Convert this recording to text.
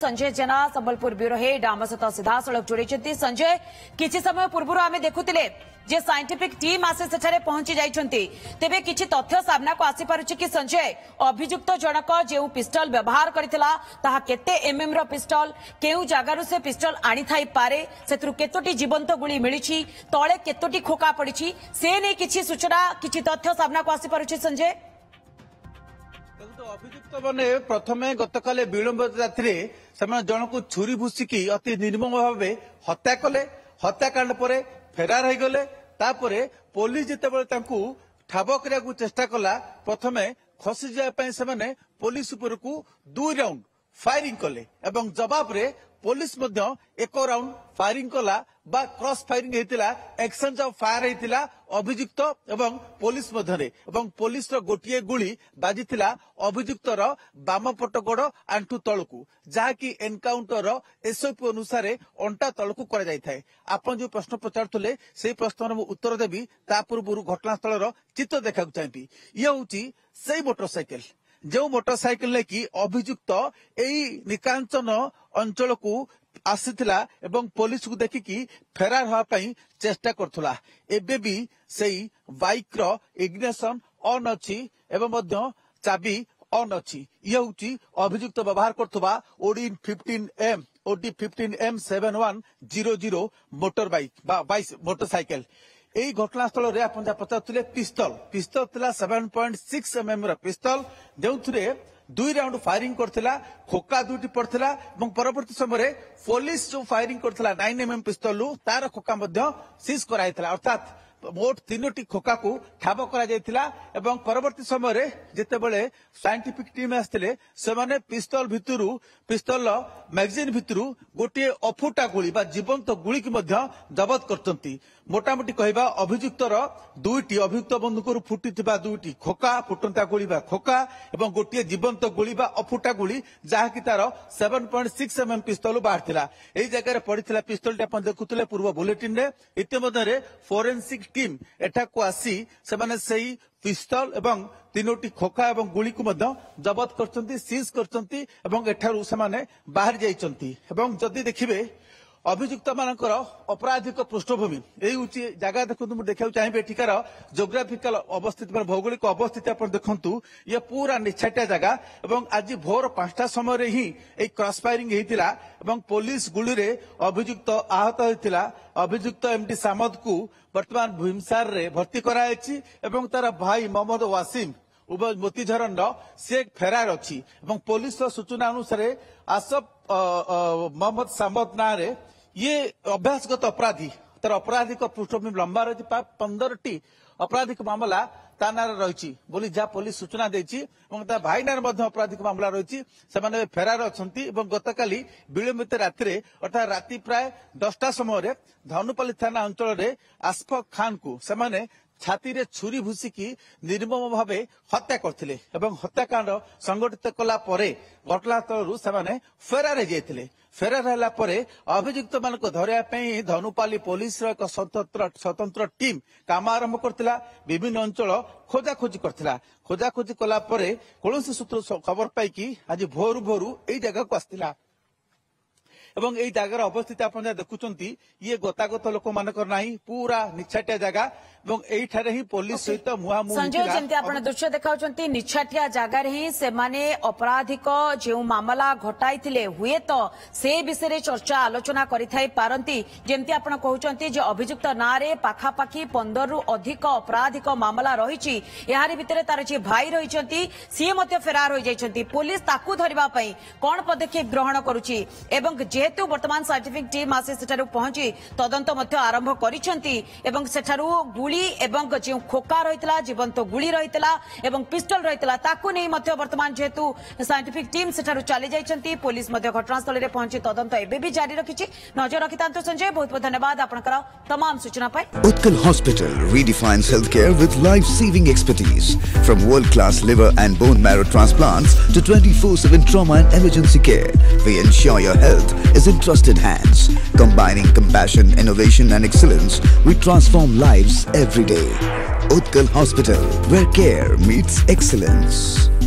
संजय जेना Sambalpur bureau head आम सहित सीधा सड़क जोड़ी संजय किसी समय पूर्व आम देखुले जे साइंटिफिक टीम आसे सेठारे पहुंची जाइछंती तेबे किछि तथ्य सामना को आसी पारुछि कि संजय अभियुक्त जनक जेउ पिस्टल व्यवहार करथिला ताहा केते एमएम रो पिस्टल केउ जागारु से पिस्टल आनी थाई पारे सेतरु केतोटी जीवंत गुली मिलिछि तळे केतोटी खोका पड़िछि से नै किछि सूचना किछि तथ्य सामना को आसी पारुछि संजय अभियुक्त मैंने प्रथमे गतकाले विलंब रात्रि जन को छुरी भूसिकी अति निर्मम भाव हत्या कले हत्याकांड पर फेरार हो गले पुलिस जिते ठाब करने चेष्टा कला प्रथमे खसी जाए से पुलिस उपर को 2 राउंड फायरिंग कले एवं जवाब रे पुलिस एक राउंड फायरिंग कला बा क्रॉस फायरिंग होता एक्सचेंज ऑफ फायर होता अभियुक्त एवं पुलिस मध्य एवं पुलिस गोटे गुली बाजी अभियुक्त बाम पट गोड़ आंठू तलकू जहाँकि एनकाउंटर एसओपी अनुसार अंटा तलकू आप जो प्रश्न पचारुले से प्रश्न उत्तर देवी ता पूर्व घटनास्थल चित्र देखा चाहिए ये हूँ से मोटरसाइकेल जो मोटरसाइकेल ने कि अभियुक्त यही निकांचन अंचल को आसीथिला एवं पुलिस को देखिकी फेरार होगापी चेष्टा करथुला एबे भी सही बाइक रो इग्निशन ऑन अच्छी एवं चाबी ऑन अच्छी ये हूँ अभियुक्त व्यवहार करथुबा OD 15M 7100 motor bike motorcycle यही घटनास्थल में आप पचारे पिस्तल था 7.6 mm पिस्तल जो 2 राउंड फायरिंग करथिला खोका 2टी पड़ता परवर्ती समय पुलिस जो फायरिंग करथिला 9 mm पिस्तल तार खोका सीज कराइथिला अर्थात मोट 3टी खोका को ठाब करा परवर्ती समय जितेबले साइंटिफिक टीम आसते से पिस्तल भितरू पिस्तल मैगजीन भितरू गोटे अफुटा गुली बा जीवंत गुली की जबत करते मोटामोटी कहवा अभियुक्तर 2टी अभियुक्त बंधुक फुटी 2टी खोका फुटंता गुली बा खोका एवं गोटे जीवंत गुली बा अफुटा गुली जहाँकि तार 7.6 mm पिस्तल बाहर यही जगह पड़ा पिस्तल आप देखुले पूर्व बुलेटिन रे इतिमध्य फोरेंसिक टीम एठाकू आसी से पिस्तल एवं 3टी खोका एवं गुली को जबत कर सीज कर बाहर जाइछंती एवं जदि देखिबे अभियुक्त मानकर अपराधिक पृष्ठभूमि यही जगह देखो देखा चाहिए एठिकार जोग्राफिकल अवस्थित भौगोलिक अवस्थित आप देखु ये पूरा निछाटिया जगह एवं आज भोर 5टा समय ही क्रॉस फायरिंग होता एवं पुलिस गुली रे अभियुक्त आहत होता अभियुक्त एमडी सामद को वर्तमान भीमसार रे भर्ती कराई एवं तार भाई मोहम्मद वासिम मोतीझरन से फेरार अच्छी पुलिस सूचना अनुसार आसफ मोहम्मद सामद ना रे ये अभ्यासगत अपराधी तार आपराधिक पृष्ठभूमि लंबा रही 15टी आपराधिक मामला ता नार रही बोली जहाँ पुलिस सूचना देती भाई नार आपराधिक मामला रही से फेरार अच्छा गतकाली विलंबित राति अर्थात राति प्राय 10टा समय धनुपाली थाना अंचल में आसफाक खान को से छाती रे छुरी भूसिकी निर्मम भाव हत्या करथिले एवं हत्याकांड संगठित कला परे घटनास्थल से फेरार जाइथिले फेरार होला परे अभियुक्त मानक धरिया पई धनुपाली पुलिस एक स्वतंत्र टीम काम आरंभ करथिला विभिन्न अंचल खोजाखोजी करथिला खोजाखोजी कला परे कौनसी सूत्र खबर पाई आज भोरु भोरु एई जगह को आस्तिला एवं यही जगार अवस्थित आप देखुं ये गतागत लोक मानकर नहीं पूरा निछाटिया जगह ही पुलिस सहित मुहामुही संजय जमती आप दृश्य देखा निछाटिया जगार ही से अपराधिक जो मामला घटाई हुए तो से विषय चर्चा आलोचना करती जमती आप कहते अभियुक्त ना रे पाखापाखि 15 रु अधिक अपराधिक मामला रही यार भितर तार जी भाई रही सी फेरार हो जाती पुलिस ताकू धरने कौन पदक्षेप ग्रहण करुच्ची जेहेतु वर्तमान साइंटिफिक टीम आसी सेठारु पहुंची तदंत आरंभ करिसेंती एवं सेठारु गुली एवं जो खोका रहितला जीवंत गुली रहितला एवं पिस्टल रहितला ताकू नै मध्य वर्तमान जेहेतु साइंटिफिक टीम सेठारु चली जाइछंती पुलिस मध्य घटनास्थल रे पहुंची तदंत एबे भी जारी रखिछि नजर रखितांतो संजय बहुत बहुत धन्यवाद आपनकर तमाम सूचना पाई Utkal Hospital redefines healthcare with life-saving expertise from world-class liver and bone marrow transplants to 24/7 trauma and emergency care. We ensure your health is in trusted hands. Combining compassion, innovation and excellence, we transform lives every day. Utkal Hospital, where care meets excellence.